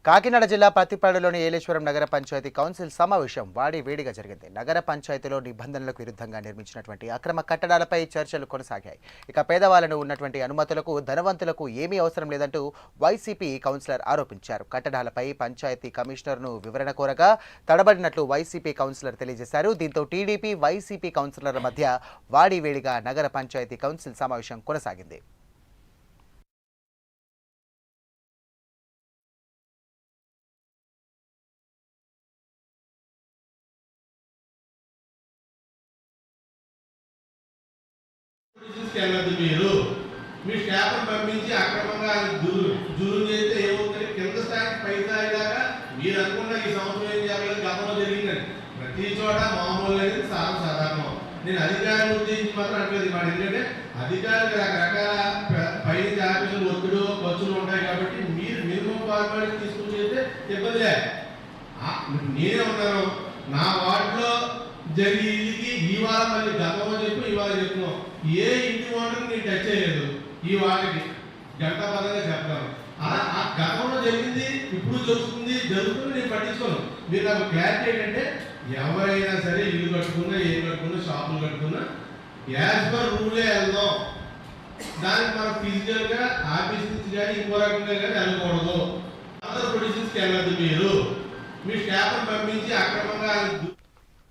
కాకినాడ జిల్లా పత్తిపాడులోని ఏలేశ్వరం నగర పంచాయతీ కౌన్సిల్ సమావేశం వేడిగా జరిగింది. నగర పంచాయతీలో నిబంధనలకు విరుద్ధంగా నిర్మించినటువంటి అక్రమ కట్టడాలపై చర్చలు కొనసాగాయి. ఇక పేదవాళ్లను ఉన్నటువంటి అనుమతులకు ధనవంతులకు ఏమీ అవసరం లేదంటూ వైసీపీ కౌన్సిలర్ ఆరోపించారు. కట్టడాలపై పంచాయతీ కమిషనర్ను వివరణ కోరగా తడబడినట్లు వైసీపీ కౌన్సిలర్ తెలియజేశారు. దీంతో టీడీపీ వైసీపీ కౌన్సిలర్ల మధ్య వేడిగా నగర పంచాయతీ కౌన్సిల్ సమావేశం కొనసాగింది. మీరు మీ స్టాఫ్ను పంపించి అక్రమంగా జూలు చేస్తే ఏమవుతుంది? కింద స్థాయి పై స్థాయి దాకా మీరు అనుకున్న ఈ సంవత్సరం ఏం చేయాలి, గతంలో జరిగిందని ప్రతి చోట మామూలు అనేది సాధారణం. నేను అధికారులను ఉద్దేశించి మాత్రం అంటలేదు మాట. ఎందుకంటే అధికారులు రకరకాల పై ఆఫీసులు ఒత్తిడి ఖర్చులు ఉంటాయి కాబట్టి మీరు మినిమం ఫార్మాలిటీ తీసుకుని చేస్తే ఇబ్బందిలే. నేనే ఉన్నాను, నా వార్డులో జరిగి ఇవాళ మళ్ళీ గతంలో చెప్పు ఇవాళ చెప్తున్నాం. ఏ ఇంటి ఓనర్ నేను టచ్ చేయలేదు. ఈ వాటికి గంటపరంగా చెప్తాను. అలా ఆ గతంలో జరిగింది ఇప్పుడు జరుగుతుంది నేను పట్టించుకోను. మీరు నాకు క్లారిటీ ఏంటంటే ఎవరైనా సరే ఇల్లు కట్టుకున్నా ఏం కట్టుకున్నా షాపులు కట్టుకున్నా యాజ్ పర్ రూలే వెళ్దాం. దానికి మనం ఫిజికల్గా ఆఫీస్ నుంచి కానీ ఇంకో రకంగా కానీ వెళ్ళకూడదు. అదర్ పొజిషన్స్కి వెళ్ళద్దు. మీరు మీ స్టాఫ్ను పంపించి అక్రమంగా